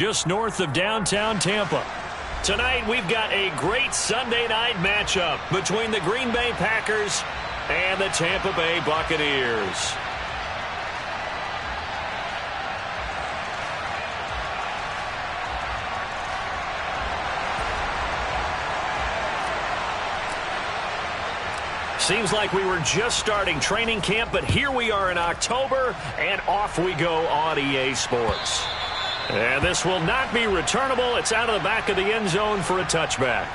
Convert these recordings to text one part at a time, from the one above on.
Just north of downtown Tampa. Tonight, we've got a great Sunday night matchup between the Green Bay Packers and the Tampa Bay Buccaneers. Seems like we were just starting training camp, but here we are in October, and off we go on EA Sports. And this will not be returnable. It's out of the back of the end zone for a touchback.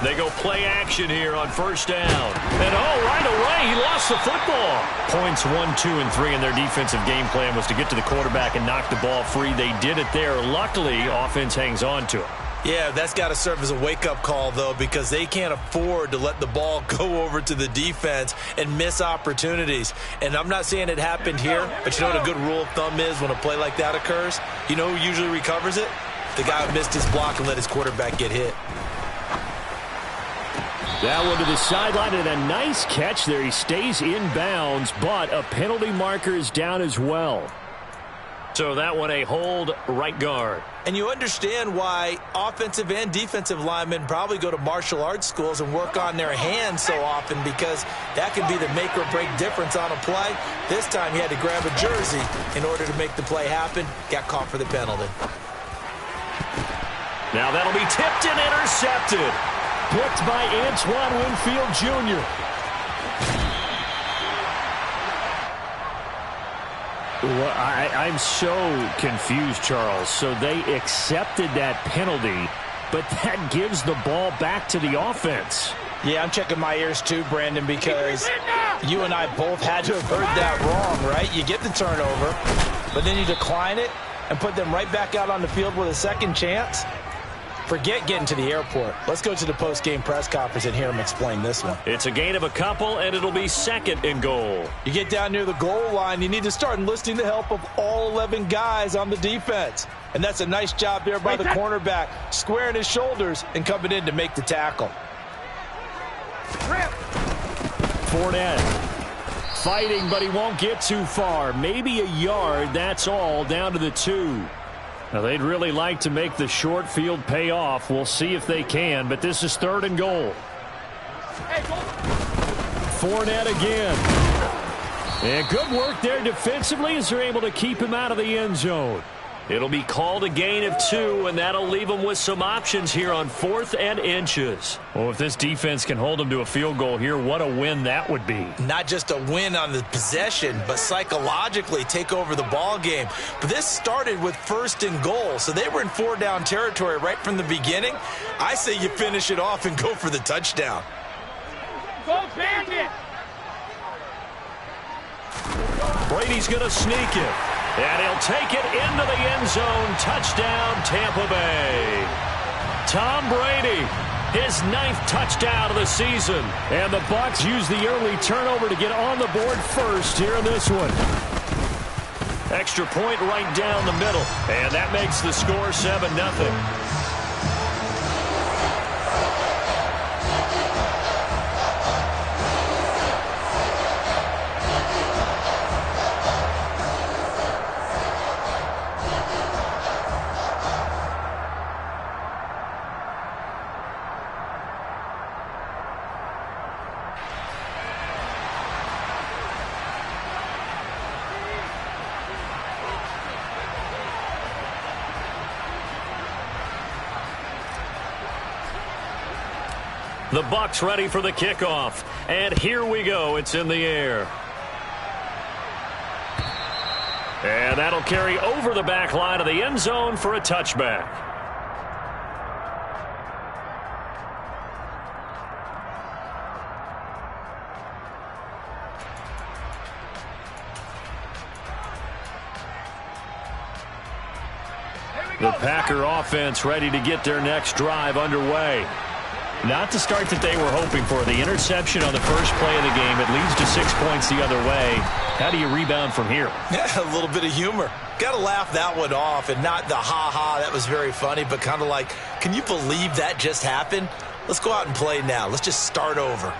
They go play action here on first down. And right away, he lost the football. Points 1, 2, and 3 in their defensive game plan was to get to the quarterback and knock the ball free. They did it there. Luckily, offense hangs on to it. Yeah, that's got to serve as a wake-up call, though, because they can't afford to let the ball go over to the defense and miss opportunities. And I'm not saying it happened here, but you know what a good rule of thumb is when a play like that occurs? You know who usually recovers it? The guy who missed his block and let his quarterback get hit. That one to the sideline, and a nice catch there. He stays in bounds, but a penalty marker is down as well. So that one a hold, right guard. And you understand why offensive and defensive linemen probably go to martial arts schools and work on their hands so often, because that can be the make or break difference on a play. This time he had to grab a jersey in order to make the play happen. Got caught for the penalty. Now that'll be tipped and intercepted. Picked by Antoine Winfield Jr. Well, I'm so confused, Charles. So they accepted that penalty, but that gives the ball back to the offense. Yeah, I'm checking my ears too, Brandon, because you and I both had to have heard that wrong, right? You get the turnover, but then you decline it and put them right back out on the field with a second chance. Forget getting to the airport. Let's go to the post-game press conference and hear him explain this one. It's a gain of a couple, and it'll be second and goal. You get down near the goal line, you need to start enlisting the help of all 11 guys on the defense. And that's a nice job there by the cornerback, squaring his shoulders and coming in to make the tackle. Fournette fighting, but he won't get too far. Maybe a yard, that's all, down to the 2. Now, they'd really like to make the short field pay off. We'll see if they can, but this is third and goal. Fournette again. And good work there defensively as they're able to keep him out of the end zone. It'll be called a gain of 2, and that'll leave them with some options here on 4th and inches. Well, if this defense can hold them to a field goal here, what a win that would be. Not just a win on the possession, but psychologically take over the ball game. But this started with 1st and goal, so they were in 4-down territory right from the beginning. I say you finish it off and go for the touchdown. Go Bandit! Brady's going to sneak it. And he'll take it into the end zone. Touchdown, Tampa Bay. Tom Brady, his 9th touchdown of the season. And the Bucs use the early turnover to get on the board first here in this one. Extra point right down the middle. And that makes the score 7-0. The Bucs ready for the kickoff. And here we go. It's in the air. And that'll carry over the back line of the end zone for a touchback. The Packer offense ready to get their next drive underway. Not the start that they were hoping for. The interception on the first play of the game. It leads to 6 points the other way. How do you rebound from here? Yeah, a little bit of humor. Got to laugh that one off, and not the ha-ha, that was very funny, but kind of like, can you believe that just happened? Let's go out and play now. Let's just start over.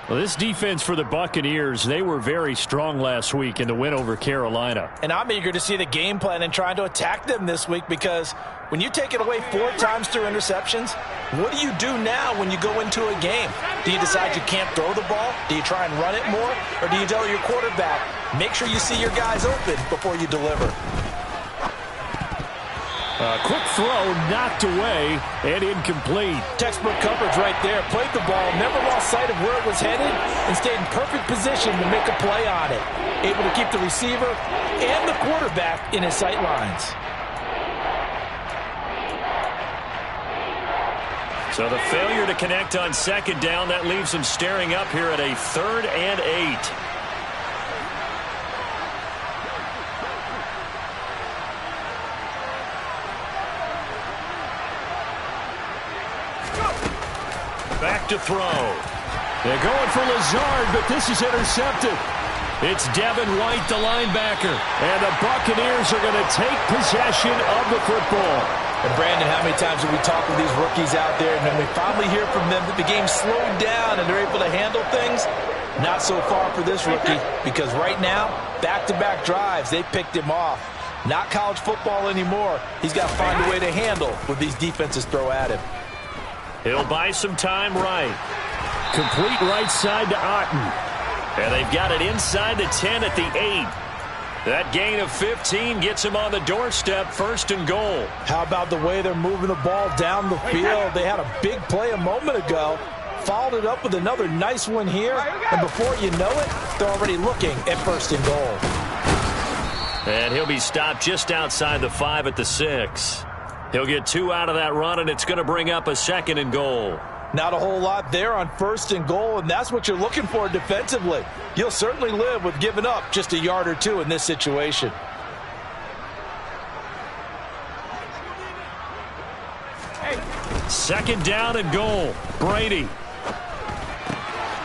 Well, this defense for the Buccaneers, they were very strong last week in the win over Carolina. And I'm eager to see the game plan and trying to attack them this week, because when you take it away 4 times through interceptions, what do you do now when you go into a game? Do you decide you can't throw the ball? Do you try and run it more? Or do you tell your quarterback, make sure you see your guys open before you deliver? Quick throw, knocked away, and incomplete. Textbook coverage right there. Played the ball, never lost sight of where it was headed, and stayed in perfect position to make a play on it. Able to keep the receiver and the quarterback in his sight lines. So the failure to connect on second down, that leaves them staring up here at a 3rd and 8. Back to throw. They're going for Lazard, but this is intercepted. It's Devin White, the linebacker. And the Buccaneers are going to take possession of the football. And Brandon, how many times have we talked with these rookies out there, and then we finally hear from them that the game slowed down and they're able to handle things? Not so far for this rookie, because right now, back-to-back drives, they picked him off. Not college football anymore. He's got to find a way to handle what these defenses throw at him. He'll buy some time right. Complete right side to Otten. And they've got it inside the 10 at the 8. That gain of 15 gets him on the doorstep, 1st and goal. How about the way they're moving the ball down the field? They had a big play a moment ago. Followed it up with another nice one here. And before you know it, they're already looking at 1st and goal. And he'll be stopped just outside the 5 at the 6. He'll get 2 out of that run, and it's going to bring up a 2nd and goal. Not a whole lot there on 1st and goal, and that's what you're looking for defensively. You'll certainly live with giving up just a yard or 2 in this situation. Second down and goal. Brady.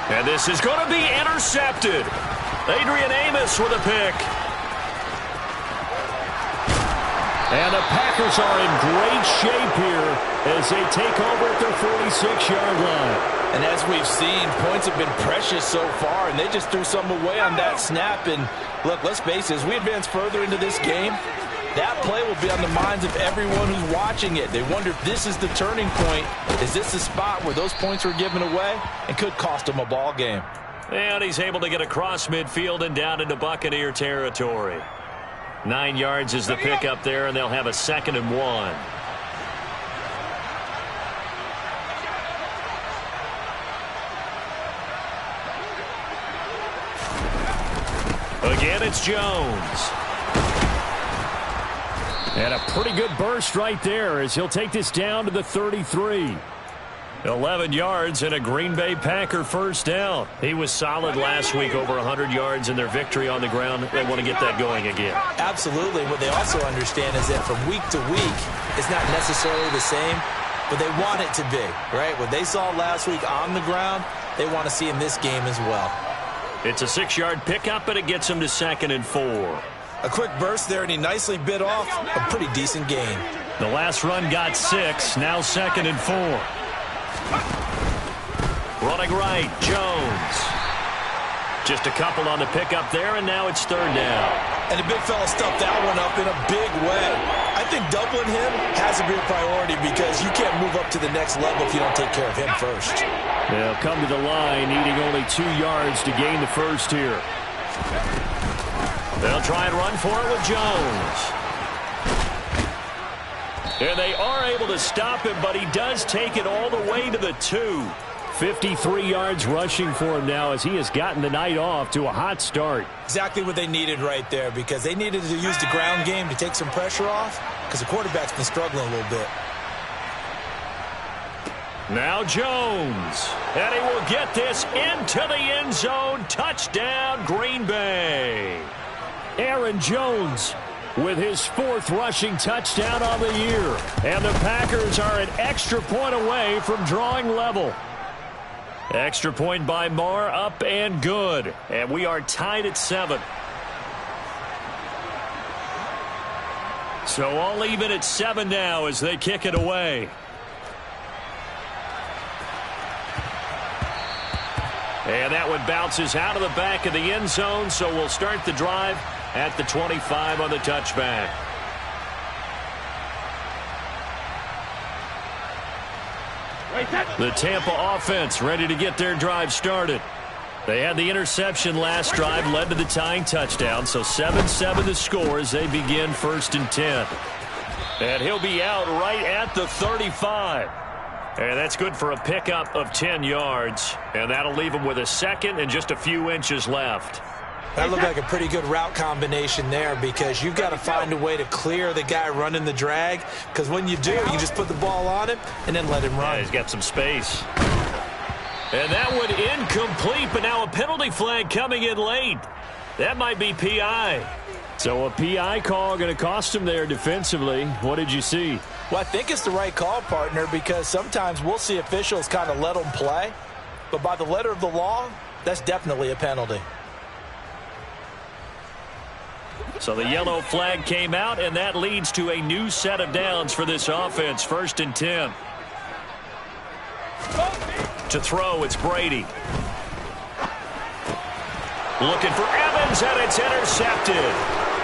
And this is going to be intercepted. Adrian Amos with a pick. And the Packers are in great shape here as they take over at their 46-yard line. And as we've seen, points have been precious so far, and they just threw some away on that snap. And look, let's face it, as we advance further into this game, that play will be on the minds of everyone who's watching it. They wonder if this is the turning point. Is this the spot where those points were given away and could cost them a ball game? And he's able to get across midfield and down into Buccaneer territory. 9 yards is the pick up there, and they'll have a 2nd and 1. Again, it's Jones. And a pretty good burst right there as he'll take this down to the 33. 11 yards and a Green Bay Packer 1st down. He was solid last week, over 100 yards in their victory on the ground. They want to get that going again. Absolutely. What they also understand is that from week to week, it's not necessarily the same, but they want it to be, right? What they saw last week on the ground, they want to see in this game as well. It's a 6-yard pickup, but it gets him to 2nd and 4. A quick burst there, and he nicely bit off a pretty decent gain. The last run got 6, now 2nd and 4. Running right, Jones. Just a couple on the pickup there, and now it's 3rd down. And the big fella stuffed that one up in a big way. I think doubling him has to be a priority because you can't move up to the next level if you don't take care of him first. They'll come to the line, needing only 2 yards to gain the 1st here. They'll try and run for it with Jones. And they are able to stop him, but he does take it all the way to the 2. 53 yards rushing for him now as he has gotten the night off to a hot start. Exactly what they needed right there, because they needed to use the ground game to take some pressure off because the quarterback's been struggling a little bit. Now Jones, and he will get this into the end zone. Touchdown, Green Bay. Aaron Jones with his 4th rushing touchdown on the year. And the Packers are an extra point away from drawing level. Extra point by Marr, up and good. And we are tied at 7. So all even at 7 now as they kick it away. And that one bounces out of the back of the end zone, so we'll start the drive at the 25 on the touchback. The Tampa offense ready to get their drive started. They had the interception last drive, led to the tying touchdown, so 7-7 the score as they begin 1st and 10. And he'll be out right at the 35. And that's good for a pickup of 10 yards. And that'll leave him with a 2nd and just a few inches left. That looked like a pretty good route combination there because you've got to find a way to clear the guy running the drag. Because when you do, you just put the ball on him and then let him run. Yeah, he's got some space. And that one incomplete, but now a penalty flag coming in late. That might be PI. So a PI call going to cost him there defensively. What did you see? Well, I think it's the right call, partner, because sometimes we'll see officials kind of let them play. But by the letter of the law, that's definitely a penalty. So the yellow flag came out, and that leads to a new set of downs for this offense. 1st and 10. To throw, it's Brady. Looking for Evans, and it's intercepted.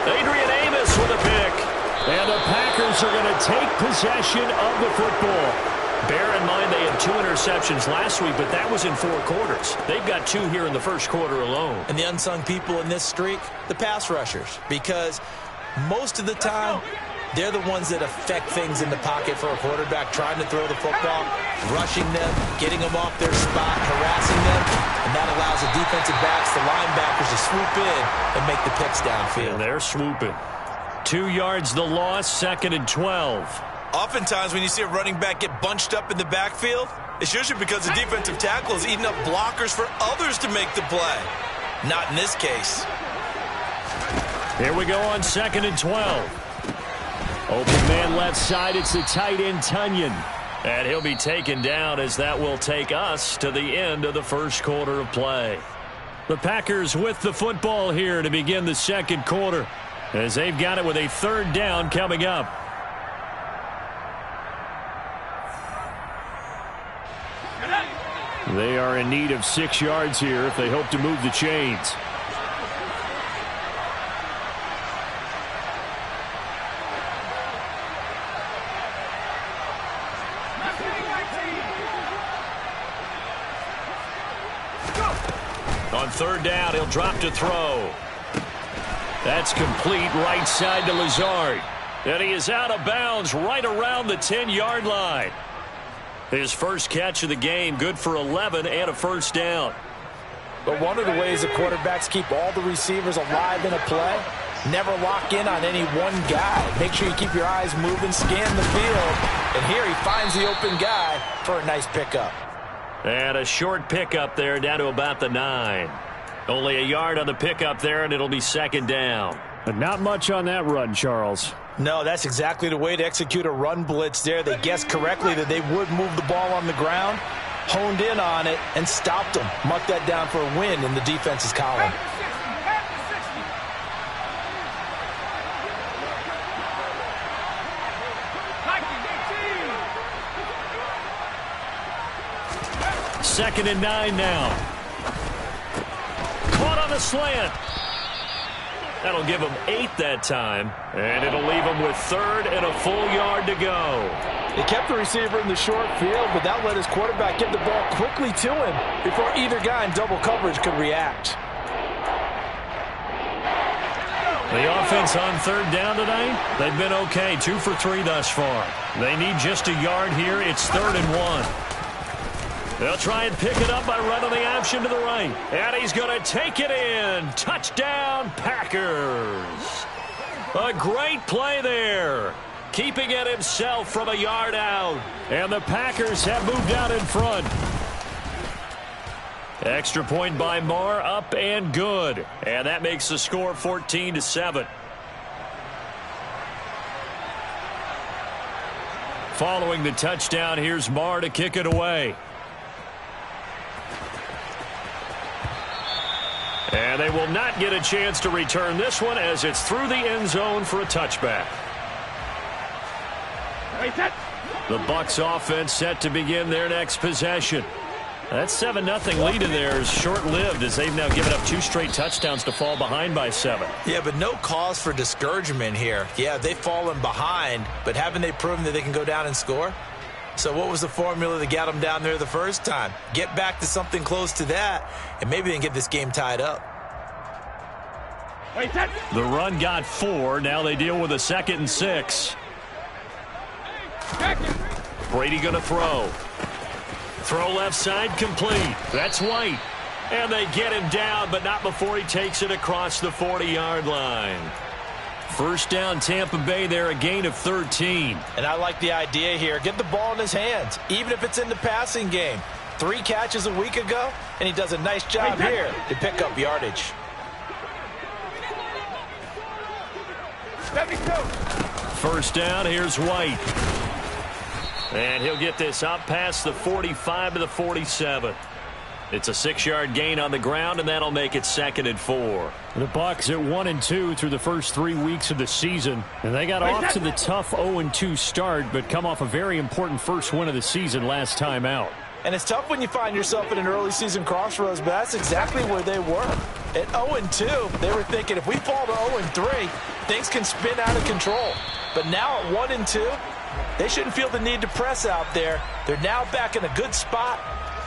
Adrian Amos with a pick. And the Packers are going to take possession of the football. Bear in mind they had 2 interceptions last week, but that was in 4 quarters. They've got 2 here in the 1st quarter alone. And the unsung people in this streak, the pass rushers. Because most of the time, they're the ones that affect things in the pocket for a quarterback, trying to throw the football, rushing them, getting them off their spot, harassing them. And that allows the defensive backs, the linebackers, to swoop in and make the picks downfield. And they're swooping. 2 yards the loss, 2nd and 12. Oftentimes when you see a running back get bunched up in the backfield, it's usually because the defensive tackle is eating up blockers for others to make the play. Not in this case. Here we go on 2nd and 12. Open man left side, it's the tight end Tunyon. And he'll be taken down as that will take us to the end of the 1st quarter of play. The Packers with the football here to begin the 2nd quarter, as they've got it with a 3rd down coming up. They are in need of 6 yards here if they hope to move the chains. On 3rd down, he'll drop to throw. That's complete right side to Lazard. And he is out of bounds right around the 10-yard line. His first catch of the game, good for 11 and a 1st down. But one of the ways the quarterbacks keep all the receivers alive in a play, never lock in on any one guy. Make sure you keep your eyes moving, scan the field. And here he finds the open guy for a nice pickup. And a short pickup there down to about the 9. Only a yard on the pickup there, and it'll be 2nd down. But not much on that run, Charles. No, that's exactly the way to execute a run blitz there. They guessed correctly that they would move the ball on the ground, honed in on it, and stopped them. Mark that down for a win in the defense's column. Second and 9 now. Caught on the slant. That'll give him 8 that time, and it'll leave him with 3rd and a full yard to go. They kept the receiver in the short field, but that let his quarterback get the ball quickly to him before either guy in double coverage could react. The offense on 3rd down tonight, they've been okay, 2 for 3 thus far. They need just a yard here. It's 3rd and 1. They'll try and pick it up by running the option to the right. And he's going to take it in. Touchdown, Packers. A great play there. Keeping it himself from a yard out. And the Packers have moved out in front. Extra point by Marr, up and good. And that makes the score 14-7. Following the touchdown, here's Marr to kick it away. And they will not get a chance to return this one as it's through the end zone for a touchback. The Bucs offense set to begin their next possession. That 7-0 lead in there is short-lived as they've now given up 2 straight touchdowns to fall behind by 7. Yeah, but no cause for discouragement here. Yeah, they've fallen behind, but haven't they proven that they can go down and score? So what was the formula that got them down there the first time? Get back to something close to that, and maybe they can get this game tied up. The run got 4. Now they deal with a 2nd and 6. Brady going to throw. Throw left side complete. That's White. And they get him down, but not before he takes it across the 40-yard line. First down, Tampa Bay there, a gain of 13. And I like the idea here. Get the ball in his hands, even if it's in the passing game. 3 catches a week ago, and he does a nice job here to pick up yardage. First down, here's White. And he'll get this up past the 45 to the 47. It's a 6-yard gain on the ground, and that'll make it 2nd and 4. The Bucs at 1-2 through the first 3 weeks of the season. And they got off to the tough 0-2 start, but come off a very important first win of the season last time out. And it's tough when you find yourself in an early season crossroads, but that's exactly where they were. At 0-2, they were thinking if we fall to 0-3, things can spin out of control. But now at 1-2, they shouldn't feel the need to press out there. They're now back in a good spot,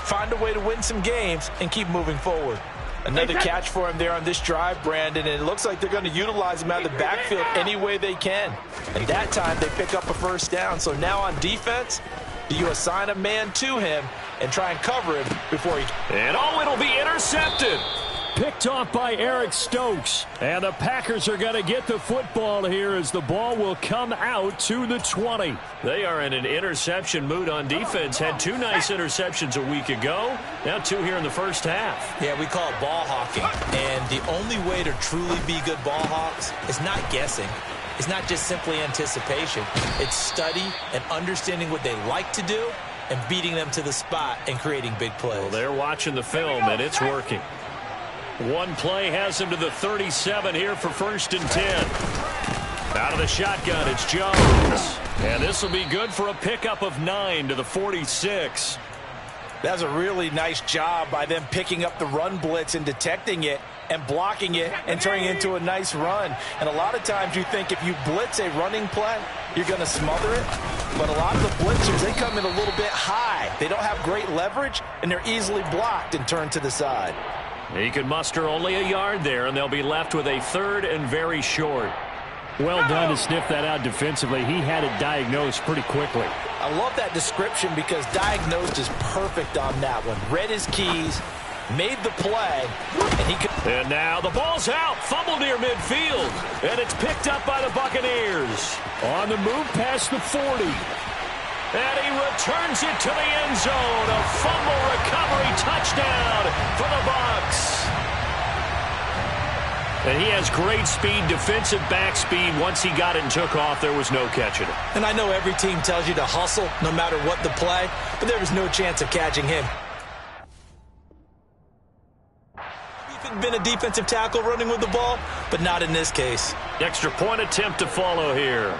find a way to win some games, and keep moving forward. Another catch for him there on this drive, Brandon, and it looks like they're going to utilize him out of the backfield any way they can. And that time, they pick up a first down. So now on defense, do you assign a man to him and try and cover him before he... And it'll be intercepted. Picked off by Eric Stokes. And the Packers are going to get the football here as the ball will come out to the 20. They are in an interception mood on defense. Had 2 nice interceptions a week ago. Now 2 here in the first half. Yeah, we call it ball hawking. And the only way to truly be good ball hawks is not guessing. It's not just simply anticipation. It's study and understanding what they like to do and beating them to the spot and creating big plays. Well, they're watching the film, and it's working. One play has him to the 37 here for 1st and 10. Out of the shotgun, it's Jones. And this will be good for a pickup of 9 to the 46. That's a really nice job by them picking up the run blitz and detecting it and blocking it and turning it into a nice run. And a lot of times you think if you blitz a running play, you're going to smother it. But a lot of the blitzers, they come in a little bit high. They don't have great leverage, and they're easily blocked and turned to the side. He can muster only a yard there, and they'll be left with a 3rd and very short. Well done to sniff that out defensively. He had it diagnosed pretty quickly. I love that description because diagnosed is perfect on that one. Read his keys, made the play, and he could... And now the ball's out. Fumble near midfield. And it's picked up by the Buccaneers. On the move past the 40. And he returns it to the end zone. A fumble recovery touchdown for the Bucs. And he has great speed, defensive back speed. Once he got it and took off, there was no catching it. And I know every team tells you to hustle no matter what the play, but there was no chance of catching him. He's been a defensive tackle running with the ball, but not in this case. Extra point attempt to follow here.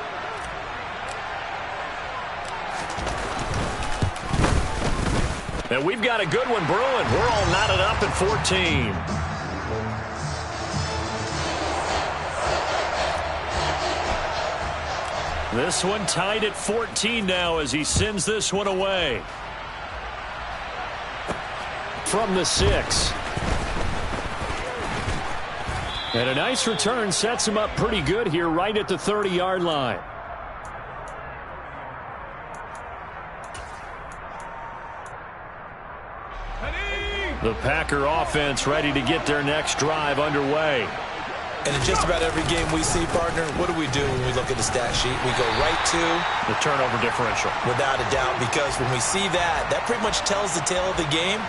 And we've got a good one brewing. We're all knotted up at 14. This one tied at 14 now as he sends this one away. From the 6. And a nice return sets him up pretty good here right at the 30-yard line. The Packer offense ready to get their next drive underway. And in just about every game we see, partner, what do we do when we look at the stat sheet? We go right to the turnover differential. Without a doubt, because when we see that, that pretty much tells the tale of the game.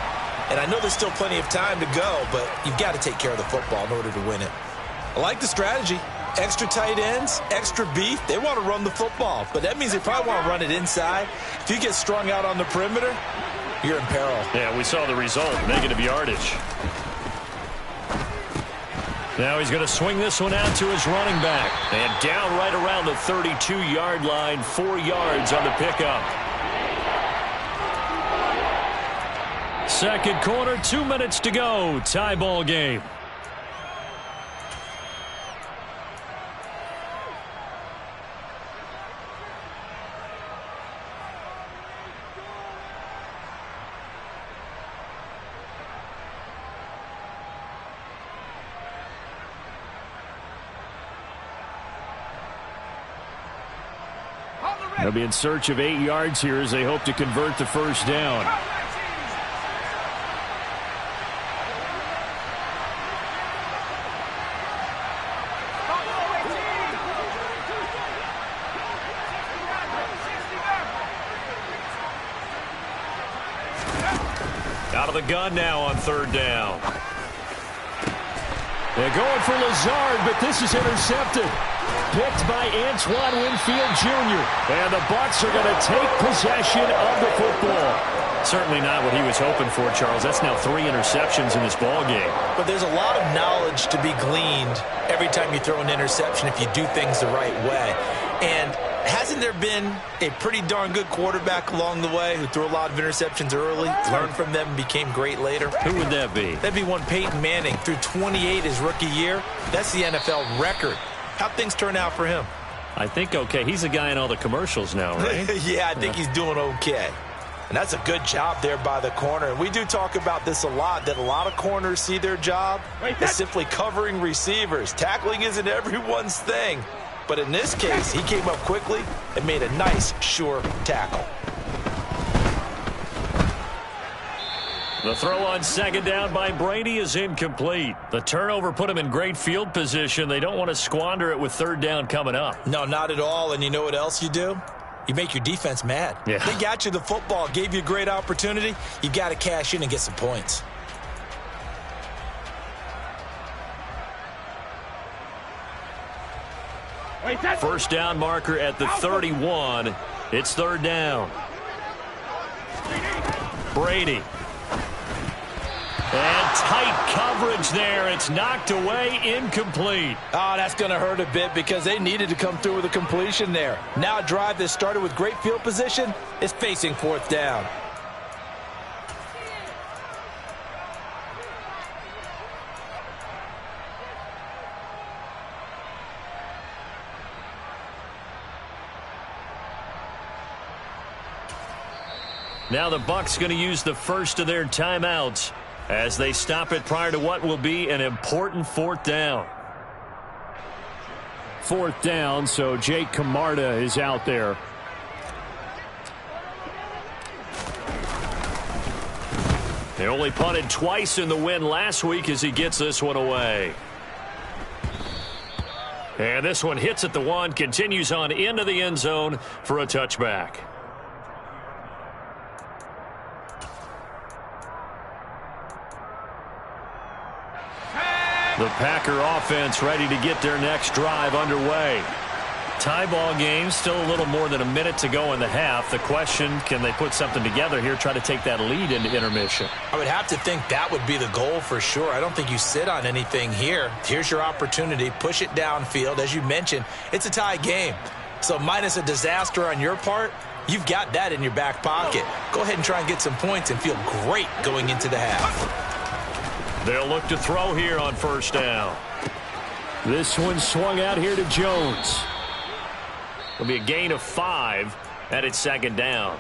And I know there's still plenty of time to go, but you've got to take care of the football in order to win it. I like the strategy. Extra tight ends, extra beef, they want to run the football. But that means they probably want to run it inside. If you get strung out on the perimeter, you're in peril. Yeah, we saw the result, negative yardage. Now he's going to swing this one out to his running back. And down right around the 32-yard line, 4 yards on the pickup. Second quarter, 2 minutes to go. Tie ball game. They'll be in search of 8 yards here as they hope to convert the first down. Out of the gun now on third down. They're going for Lazard, but this is intercepted. Picked by Antoine Winfield Jr. And the Bucs are going to take possession of the football. Certainly not what he was hoping for, Charles. That's now 3 interceptions in this ball game. But there's a lot of knowledge to be gleaned every time you throw an interception if you do things the right way. And hasn't there been a pretty darn good quarterback along the way who threw a lot of interceptions early, learned from them, and became great later? Who would that be? That'd be one Peyton Manning. Threw 28 his rookie year. That's the NFL record. How'd things turn out for him? I think okay. He's a guy in all the commercials now, right? Yeah, I think he's doing okay. And that's a good job there by the corner. And we do talk about this a lot, that a lot of corners see their job as simply covering receivers. Tackling isn't everyone's thing. But in this case, he came up quickly and made a nice, sure tackle. The throw on second down by Brady is incomplete. The turnover put him in great field position. They don't want to squander it with third down coming up. No, not at all. And you know what else you do? You make your defense mad. Yeah. They got you the football, gave you a great opportunity. You got to cash in and get some points. First down marker at the 31. It's third down. Brady. And tight coverage there. It's knocked away, incomplete. Oh, that's going to hurt a bit because they needed to come through with a completion there. Now a drive that started with great field position is facing fourth down. Now the Bucs going to use the first of their timeouts as they stop it prior to what will be an important fourth down. Fourth down, so Jake Camarda is out there. They only punted twice in the win last week as he gets this one away. And this one hits at the 1, continues on into the end zone for a touchback. The Packer offense ready to get their next drive underway. Tie ball game, still a little more than a minute to go in the half. The question, can they put something together here, try to take that lead into intermission? I would have to think that would be the goal for sure. I don't think you sit on anything here. Here's your opportunity. Push it downfield. As you mentioned, it's a tie game. So minus a disaster on your part, you've got that in your back pocket. Go ahead and try and get some points and feel great going into the half. They'll look to throw here on first down. This one swung out here to Jones. It'll be a gain of 5, and it's second down.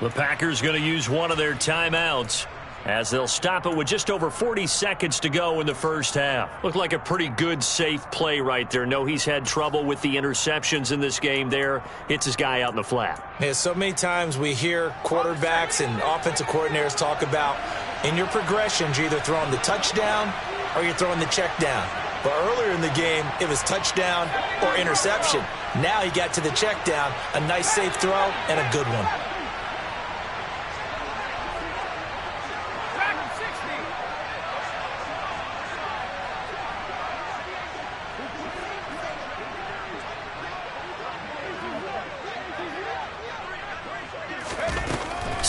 The Packers going to use one of their timeouts as they'll stop it with just over 40 seconds to go in the first half. Looked like a pretty good, safe play right there. No, he's had trouble with the interceptions in this game there. Hits his guy out in the flat. Yeah, so many times we hear quarterbacks and offensive coordinators talk about in your progressions, you're either throwing the touchdown or you're throwing the check down. But earlier in the game, it was touchdown or interception. Now he got to the check down, a nice safe throw, and a good one.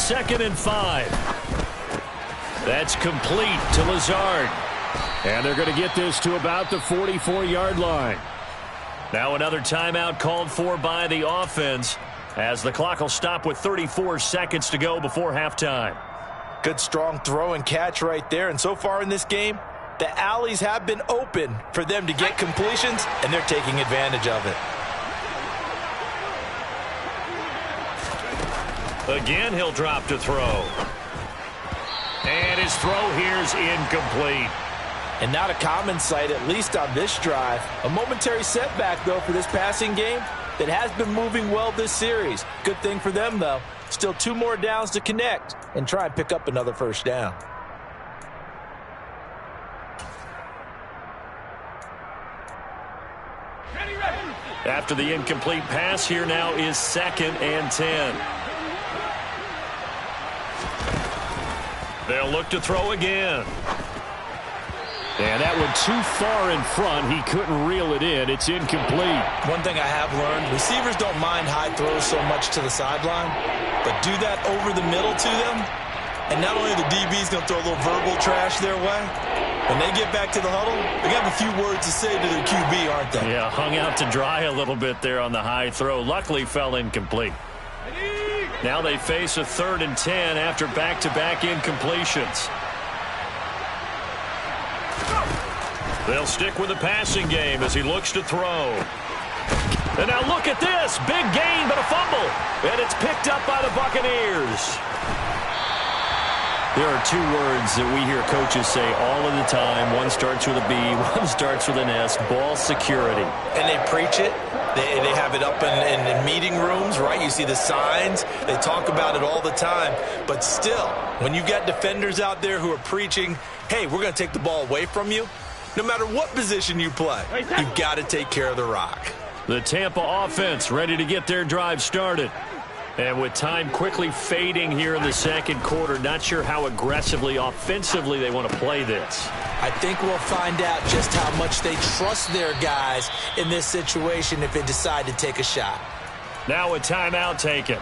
2nd and 5. That's complete to Lazard. And they're going to get this to about the 44-yard line. Now another timeout called for by the offense as the clock will stop with 34 seconds to go before halftime. Good strong throw and catch right there. And so far in this game, the alleys have been open for them to get completions, and they're taking advantage of it. Again, he'll drop to throw. And his throw here's incomplete. And not a common sight, at least on this drive. A momentary setback, though, for this passing game that has been moving well this series. Good thing for them, though. Still 2 more downs to connect and try and pick up another first down. After the incomplete pass, here now is 2nd and 10. They'll look to throw again. And that one too far in front. He couldn't reel it in. It's incomplete. One thing I have learned, receivers don't mind high throws so much to the sideline, but do that over the middle to them, and not only the DB's going to throw a little verbal trash their way, when they get back to the huddle, they got a few words to say to their QB, aren't they? Yeah, hung out to dry a little bit there on the high throw. Luckily fell incomplete. Now they face a 3rd and 10 after back-to-back incompletions. They'll stick with the passing game as he looks to throw. And now look at this. Big gain, but a fumble. And it's picked up by the Buccaneers. There are 2 words that we hear coaches say all of the time. One starts with a B, one starts with an S. Ball security. And they preach it. They have it up in meeting rooms, right? You see the signs. They talk about it all the time. But still, when you've got defenders out there who are preaching, hey, we're going to take the ball away from you, no matter what position you play, you've got to take care of the rock. The Tampa offense ready to get their drive started. And with time quickly fading here in the 2nd quarter, not sure how aggressively, offensively they want to play this. I think we'll find out just how much they trust their guys in this situation if they decide to take a shot. Now a timeout taken.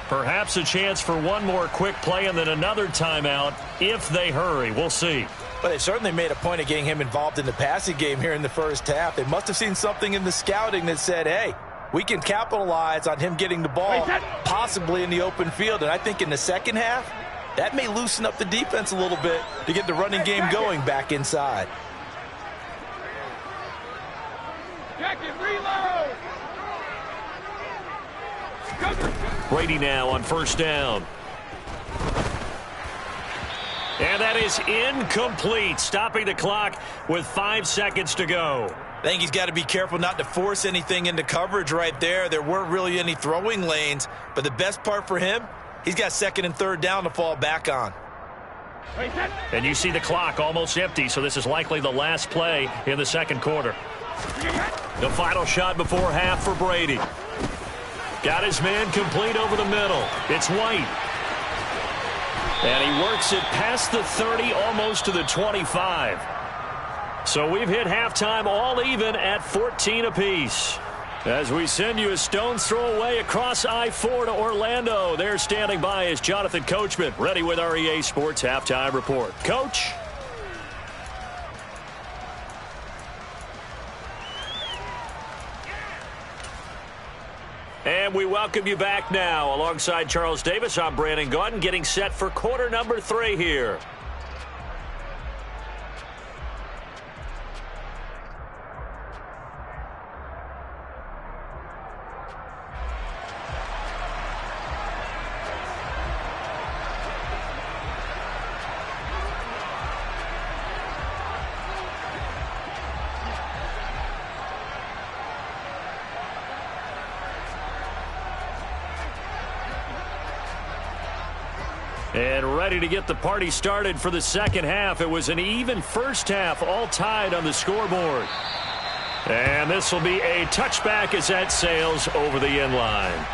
Perhaps a chance for one more quick play and then another timeout if they hurry. We'll see. But they certainly made a point of getting him involved in the passing game here in the first half. They must have seen something in the scouting that said, hey, we can capitalize on him getting the ball possibly in the open field. And I think in the second half, that may loosen up the defense a little bit to get the running game going back inside. Brady now on 1st down. And that is incomplete, stopping the clock with 5 seconds to go. I think he's got to be careful not to force anything into coverage right there. There weren't really any throwing lanes, but the best part for him, he's got 2nd and 3rd down to fall back on. And you see the clock almost empty, so this is likely the last play in the 2nd quarter. The final shot before half for Brady. Got his man complete over the middle. It's White. And he works it past the 30, almost to the 25. So we've hit halftime all even at 14 apiece. As we send you a stone's throw away across I-4 to Orlando. There standing by is Jonathan Coachman, ready with our EA Sports Halftime Report. Coach? And we welcome you back now. Alongside Charles Davis, I'm Brandon Gaudin, getting set for quarter number 3 here. And ready to get the party started for the second half. It was an even first half, all tied on the scoreboard. And this will be a touchback as that sails over the end line.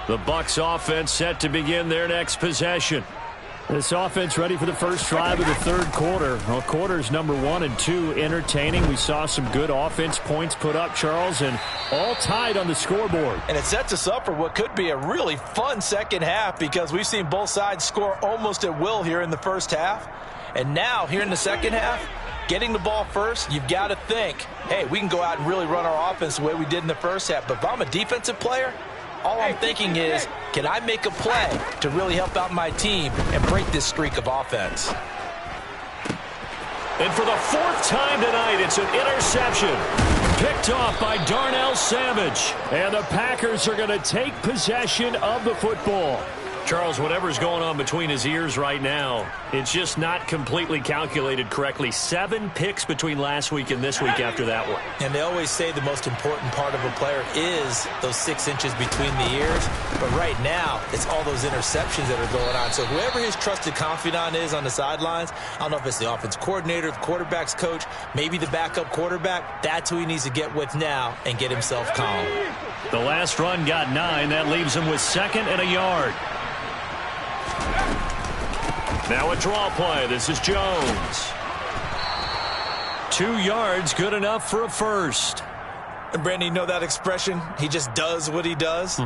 The Bucs offense set to begin their next possession. This offense ready for the first drive of the third quarter. Well, quarters number 1 and 2 entertaining. We saw some good offense points put up, Charles, and all tied on the scoreboard. And it sets us up for what could be a really fun second half because we've seen both sides score almost at will here in the first half. And now, here in the second half, getting the ball first, you've got to think, hey, we can go out and really run our offense the way we did in the first half. But if I'm a defensive player, all I'm thinking is, can I make a play to really help out my team and break this streak of offense? And for the 4th time tonight, it's an interception. Picked off by Darnell Savage. And the Packers are going to take possession of the football. Charles, whatever's going on between his ears right now, it's just not completely calculated correctly. 7 picks between last week and this week after that one. And they always say the most important part of a player is those 6 inches between the ears. But right now, it's all those interceptions that are going on. So whoever his trusted confidant is on the sidelines, I don't know if it's the offense coordinator, the quarterback's coach, maybe the backup quarterback, that's who he needs to get with now and get himself calm. The last run got 9. That leaves him with 2nd and a yard. Now a draw play. This is Jones. 2 yards, good enough for a first. And Brandon, you know that expression? He just does what he does.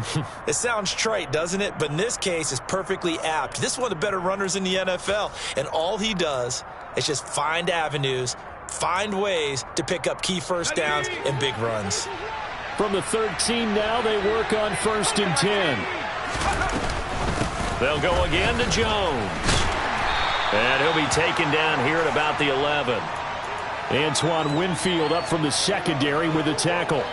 It sounds trite, doesn't it? But in this case, it's perfectly apt. This is one of the better runners in the NFL. And all he does is just find avenues, find ways to pick up key first downs and big runs. From the 13 now, they work on 1st and 10. They'll go again to Jones. And he'll be taken down here at about the 11. Antoine Winfield up from the secondary with a tackle.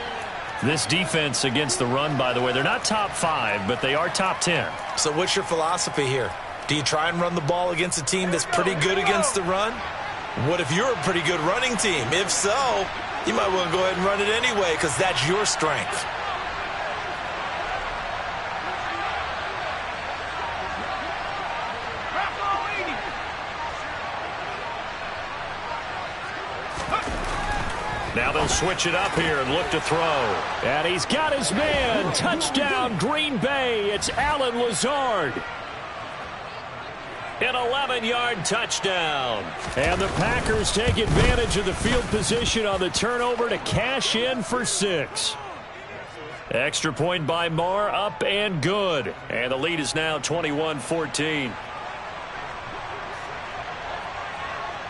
This defense against the run, by the way, they're not top 5, but they are top 10. So what's your philosophy here? Do you try and run the ball against a team that's pretty good against the run? What if you're a pretty good running team? If so, you might want to go ahead and run it anyway because that's your strength. Now they'll switch it up here and look to throw. And he's got his man. Touchdown, Green Bay. It's Allen Lazard. An 11-yard touchdown. And the Packers take advantage of the field position on the turnover to cash in for 6. Extra point by Marr, up and good. And the lead is now 21-14.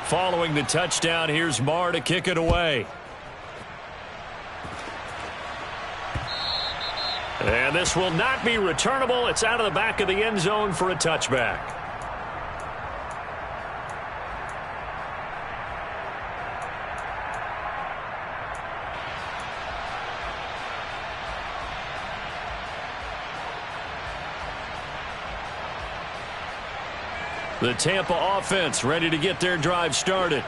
Following the touchdown, here's Marr to kick it away. And this will not be returnable. It's out of the back of the end zone for a touchback. The Tampa offense ready to get their drive started.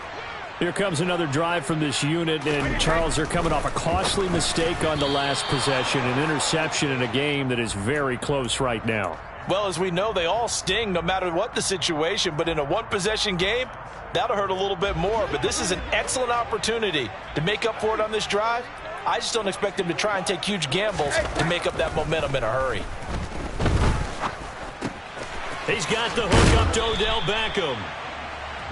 Here comes another drive from this unit, and Charles, they're coming off a costly mistake on the last possession, an interception in a game that is very close right now. Well, as we know, they all sting no matter what the situation, but in a one-possession game, that'll hurt a little bit more. But this is an excellent opportunity to make up for it on this drive. I just don't expect them to try and take huge gambles to make up that momentum in a hurry. He's got the hook up to Odell Beckham.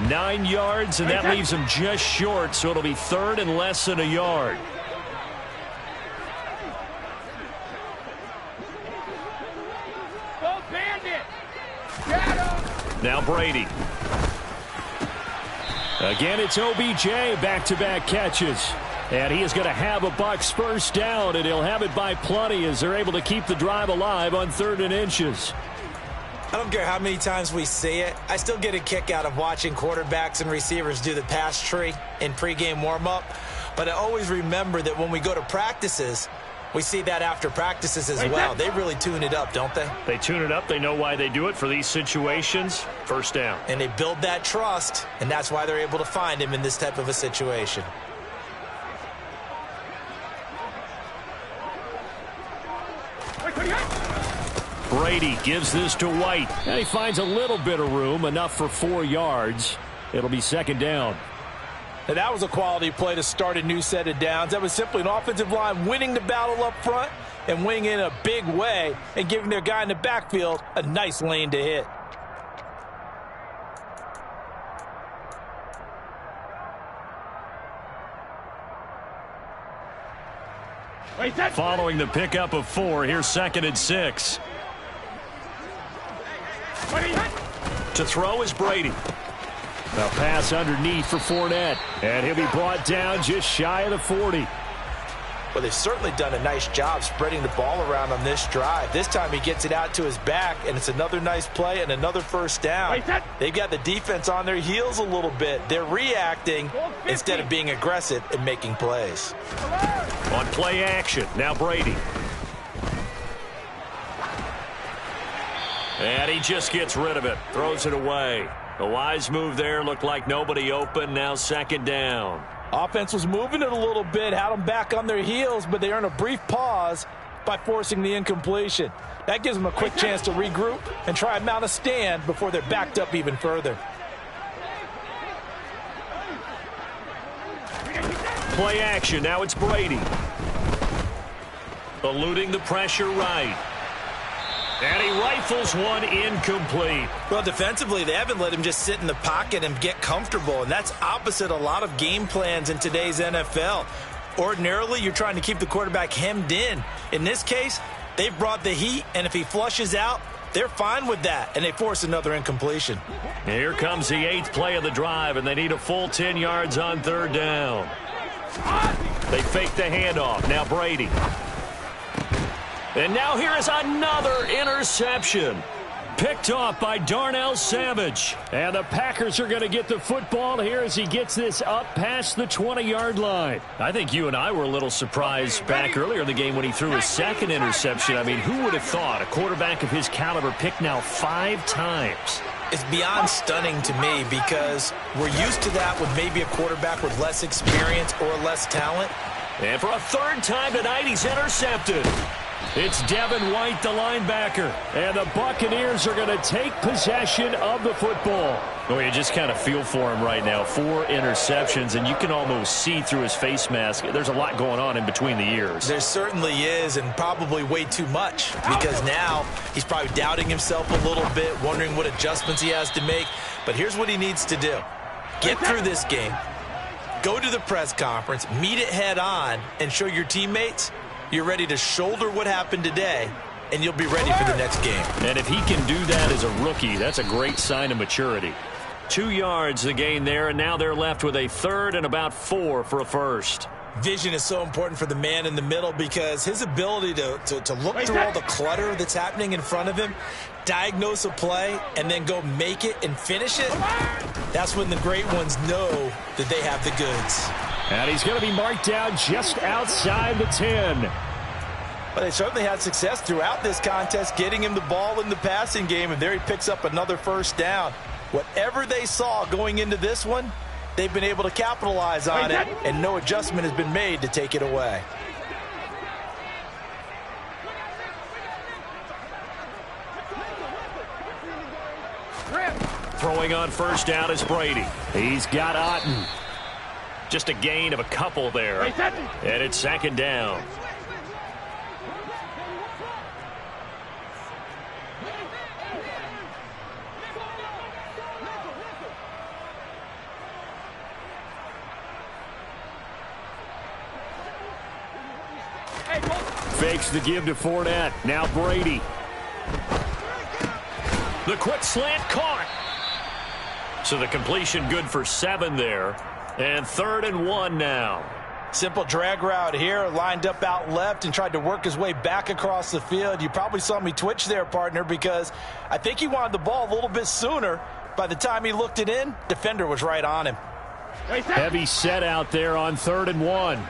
9 yards, and that leaves him just short, so it'll be 3rd and less than a yard. Go Bandit! Now Brady. Again, it's OBJ, back-to-back catches. And he is going to have a Bucs first down, and he'll have it by plenty as they're able to keep the drive alive on 3rd and inches. I don't care how many times we see it. I still get a kick out of watching quarterbacks and receivers do the pass tree in pregame warm-up. But I always remember that when we go to practices, we see that after practices as well. They really tune it up, don't they? They tune it up. They know why they do it for these situations. First down. And they build that trust, and that's why they're able to find him in this type of a situation. Brady gives this to White. And he finds a little bit of room, enough for 4 yards. It'll be 2nd down. Now, that was a quality play to start a new set of downs. That was simply an offensive line winning the battle up front and winning in a big way and giving their guy in the backfield a nice lane to hit. Following the pickup of 4, here's 2nd and 6. To throw is Brady. A pass underneath for Fournette. And he'll be brought down just shy of the 40. Well, they've certainly done a nice job spreading the ball around on this drive. This time he gets it out to his back, and it's another nice play and another first down. They've got the defense on their heels a little bit. They're reacting instead of being aggressive and making plays. On play action, now Brady. And he just gets rid of it, throws it away. A wise move there, looked like nobody open, now 2nd down. Offense was moving it a little bit, had them back on their heels, but they earned a brief pause by forcing the incompletion. That gives them a quick chance to regroup and try and mount a stand before they're backed up even further. Play action, now it's Brady. Eluding the pressure right. And he rifles one incomplete. Well, defensively, they haven't let him just sit in the pocket and get comfortable, and that's opposite a lot of game plans in today's NFL. Ordinarily, you're trying to keep the quarterback hemmed in. In this case, they've brought the heat, and if he flushes out, they're fine with that, and they force another incompletion. Here comes the 8th play of the drive, and they need a full 10 yards on 3rd down. They fake the handoff. Now Brady. And now here is another interception. Picked off by Darnell Savage. And the Packers are going to get the football here as he gets this up past the 20-yard line. I think you and I were a little surprised back earlier in the game when he threw his 2nd interception. I mean, who would have thought a quarterback of his caliber picked now 5 times? It's beyond stunning to me because we're used to that with maybe a quarterback with less experience or less talent. And for a 3rd time tonight, he's intercepted. It's Devin White, the linebacker. And the Buccaneers are going to take possession of the football. Oh, you just kind of feel for him right now. 4 interceptions, and you can almost see through his face mask. There's a lot going on in between the ears. There certainly is, and probably way too much, because now he's probably doubting himself a little bit, wondering what adjustments he has to make. But here's what he needs to do. Get through this game, go to the press conference, meet it head on, and show your teammates you're ready to shoulder what happened today, and you'll be ready for the next game. And if he can do that as a rookie, that's a great sign of maturity. 2 yards the gain there, and now they're left with a 3rd and about 4 for a first. Vision is so important for the man in the middle because his ability to look through all the clutter that's happening in front of him, diagnose a play, and then go make it and finish it, that's when the great ones know that they have the goods. And he's going to be marked down just outside the 10. But they certainly had success throughout this contest, getting him the ball in the passing game, and there he picks up another 1st down. Whatever they saw going into this one, they've been able to capitalize on it, and no adjustment has been made to take it away. Throwing on 1st down is Brady. He's got Otten. Just a gain of a couple there. And it's 2nd down. Fakes the give to Fournette. Now Brady. The quick slant caught. So the completion good for 7 there. And 3rd and 1 now. Simple drag route here, lined up out left and tried to work his way back across the field. You probably saw me twitch there, partner, because I think he wanted the ball a little bit sooner. By the time he looked it in, defender was right on him. Heavy set out there on 3rd and 1.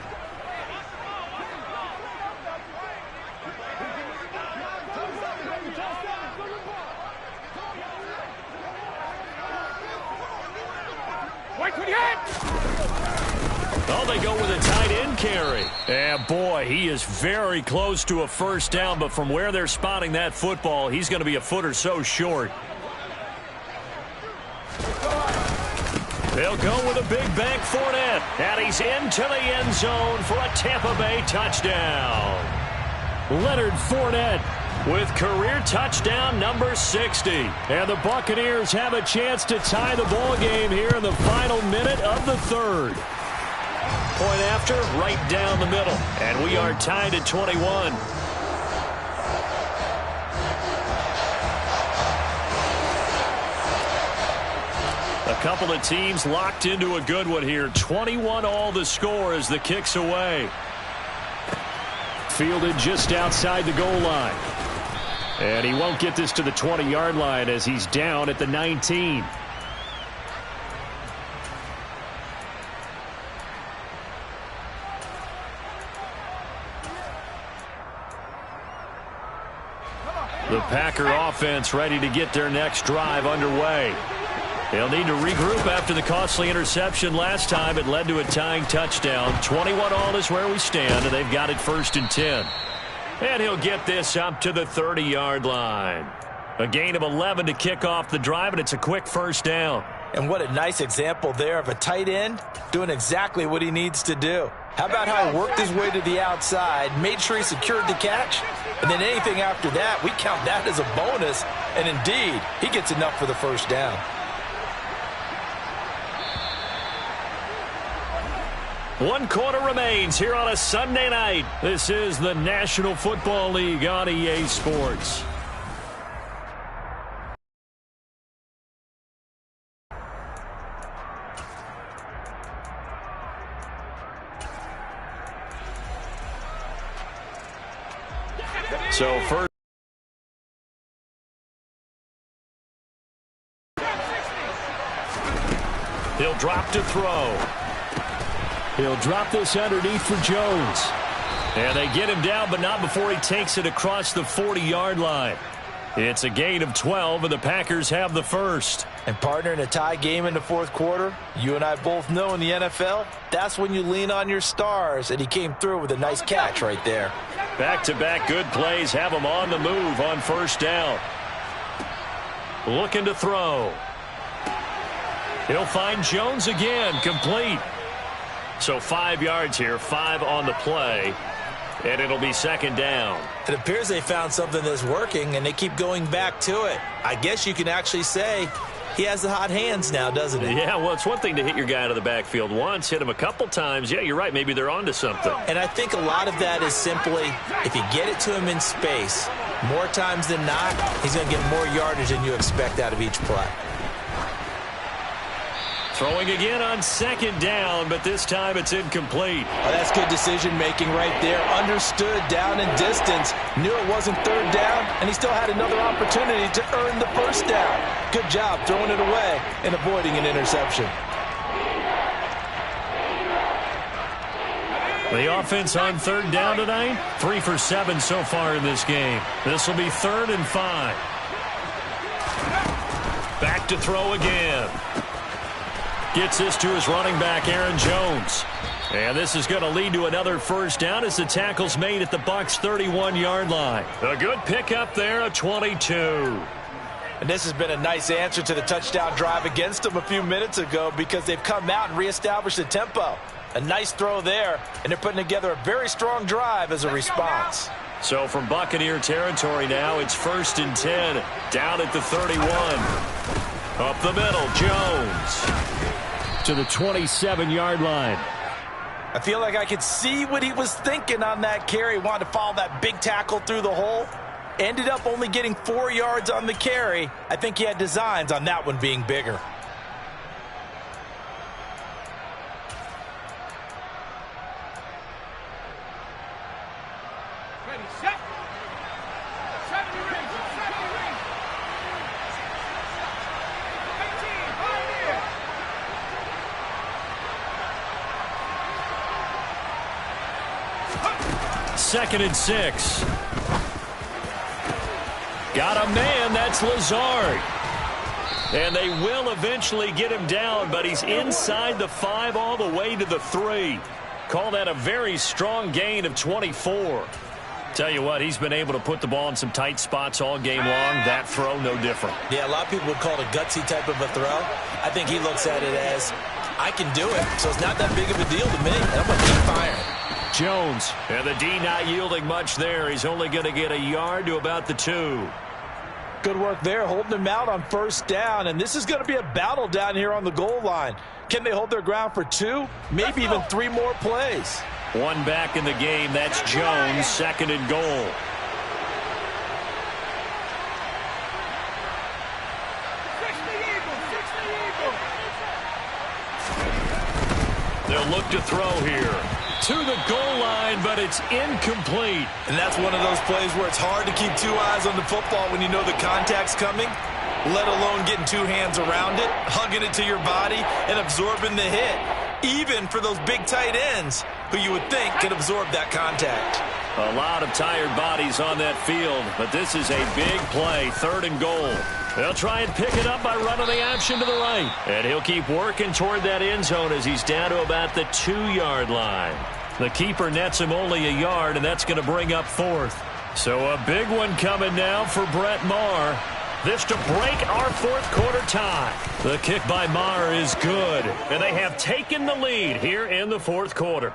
Oh, they go with a tight end carry. And boy, he is very close to a 1st down, but from where they're spotting that football, he's going to be a foot or so short. They'll go with a big bank Fournette, and he's into the end zone for a Tampa Bay touchdown. Leonard Fournette with career touchdown number 60. And the Buccaneers have a chance to tie the ball game here in the final minute of the 3rd. point after, right down the middle. And we are tied at 21. A couple of teams locked into a good one here. 21 all the score as the kick's away. Fielded just outside the goal line. And he won't get this to the 20-yard line as he's down at the 19. The Packer offense ready to get their next drive underway. They'll need to regroup after the costly interception last time. It led to a tying touchdown. 21 all is where we stand, and they've got it 1st and 10. And he'll get this up to the 30-yard line. A gain of 11 to kick off the drive, and it's a quick 1st down. And what a nice example there of a tight end doing exactly what he needs to do. How about how he worked his way to the outside, made sure he secured the catch, and then anything after that, we count that as a bonus. And indeed, he gets enough for the 1st down. One quarter remains here on a Sunday night. This is the National Football League on EA Sports. So first, he'll drop to throw. He'll drop this underneath for Jones. And they get him down, but not before he takes it across the 40-yard line. It's a gain of 12, and the Packers have the 1st. And partner, in a tie game in the 4th quarter, you and I both know in the NFL, that's when you lean on your stars, and he came through with a nice catch right there. Back-to-back good plays have him on the move on 1st down. Looking to throw. He'll find Jones again, complete. So 5 yards here, 5 on the play, and it'll be 2nd down. It appears they found something that's working, and they keep going back to it. I guess you can actually say he has the hot hands now, doesn't he? Yeah, well, it's one thing to hit your guy out of the backfield once, hit him a couple times. Yeah, you're right. Maybe they're onto something. And I think a lot of that is simply if you get it to him in space, more times than not, he's going to get more yardage than you expect out of each play. Throwing again on 2nd down, but this time it's incomplete. Oh, that's good decision-making right there. Understood down and distance. Knew it wasn't 3rd down, and he still had another opportunity to earn the 1st down. Good job throwing it away and avoiding an interception. The offense on 3rd down tonight, 3 for 7 so far in this game. This will be 3rd and 5. Back to throw again. Gets this to his running back, Aaron Jones. And this is going to lead to another 1st down as the tackle's made at the Bucs' 31-yard line. A good pickup there, a 22. And this has been a nice answer to the touchdown drive against them a few minutes ago because they've come out and reestablished the tempo. A nice throw there, and they're putting together a very strong drive as a response. So from Buccaneer territory now, it's 1st and 10, down at the 31. Up the middle, Jones. To the 27-yard line. I feel like I could see what he was thinking on that carry. Wanted to follow that big tackle through the hole. Ended up only getting 4 yards on the carry. I think he had designs on that one being bigger. Ready, set. 70 rings. 18, Pioneer. 2nd and 6. Got a man, that's Lazard. And they will eventually get him down, but he's inside the 5 all the way to the 3. Call that a very strong gain of 24. Tell you what, he's been able to put the ball in some tight spots all game long. That throw, no different. Yeah, a lot of people would call it a gutsy type of a throw. I think he looks at it as, I can do it, so it's not that big of a deal to me, and I'm going to keep firing. Jones, and the D not yielding much there. He's only going to get a yard to about the 2. Good work there, holding them out on first down. And this is going to be a battle down here on the goal line. Can they hold their ground for 2, maybe even 3 more plays? One back in the game. That's Jones, 2nd and goal. They'll look to throw here. To the goal line, but it's incomplete. And that's one of those plays where it's hard to keep 2 eyes on the football when you know the contact's coming, let alone getting 2 hands around it, hugging it to your body, and absorbing the hit. Even for those big tight ends who you would think can absorb that contact. A lot of tired bodies on that field, but this is a big play, 3rd and goal. They'll try and pick it up by running the option to the right. And he'll keep working toward that end zone as he's down to about the 2-yard line. The keeper nets him only a yard, and that's going to bring up 4th. So a big one coming now for Brett Maher. This to break our 4th quarter tie. The kick by Maher is good, and they have taken the lead here in the 4th quarter.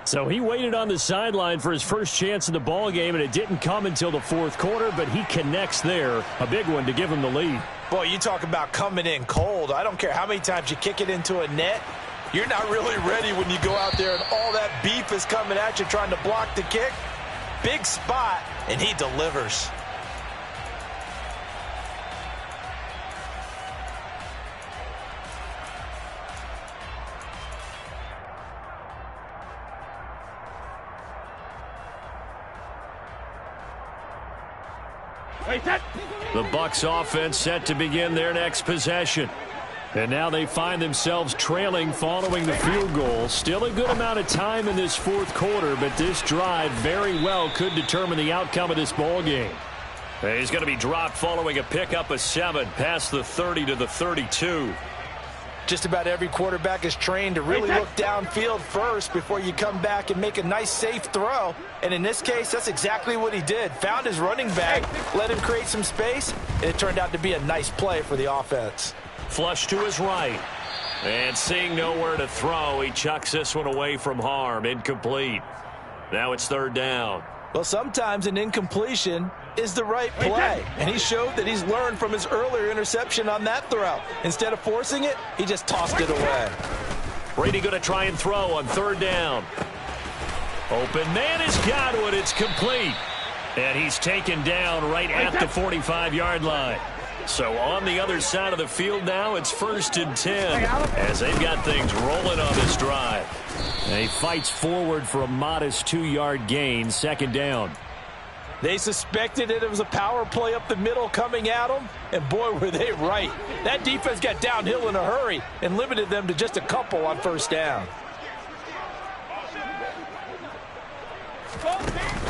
So he waited on the sideline for his first chance in the ball game, and it didn't come until the 4th quarter, but he connects there. A big one to give him the lead. Boy, you talk about coming in cold. I don't care how many times you kick it into a net. You're not really ready when you go out there and all that beef is coming at you trying to block the kick. Big spot, and he delivers. The Bucs offense set to begin their next possession. And now they find themselves trailing following the field goal. Still a good amount of time in this 4th quarter, but this drive very well could determine the outcome of this ball game. He's going to be dropped following a pickup of 7 past the 30 to the 32. Just about every quarterback is trained to really look downfield first before you come back and make a nice, safe throw. And in this case, that's exactly what he did. Found his running back, let him create some space, and it turned out to be a nice play for the offense. Flush to his right. And seeing nowhere to throw, he chucks this one away from harm. Incomplete. Now it's 3rd down. Well, sometimes an incompletion is the right play. And he showed that he's learned from his earlier interception on that throw. Instead of forcing it, he just tossed it away. Brady going to try and throw on 3rd down. Open man has got it. It's complete. And he's taken down right at the 45-yard line. So on the other side of the field now, it's 1st and 10 as they've got things rolling on this drive. And he fights forward for a modest 2-yard gain, 2nd down. They suspected it was a power play up the middle coming at them, and boy, were they right. That defense got downhill in a hurry and limited them to just a couple on 1st down.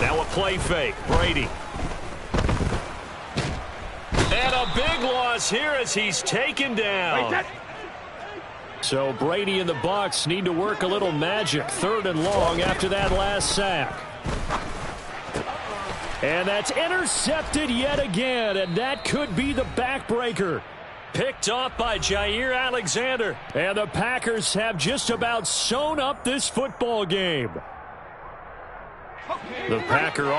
Now a play fake. Brady. And a big loss here as he's taken down. So Brady and the Bucs need to work a little magic. 3rd and long after that last sack. And that's intercepted yet again, and that could be the backbreaker. Picked off by Jair Alexander. And the Packers have just about sewn up this football game. The Packer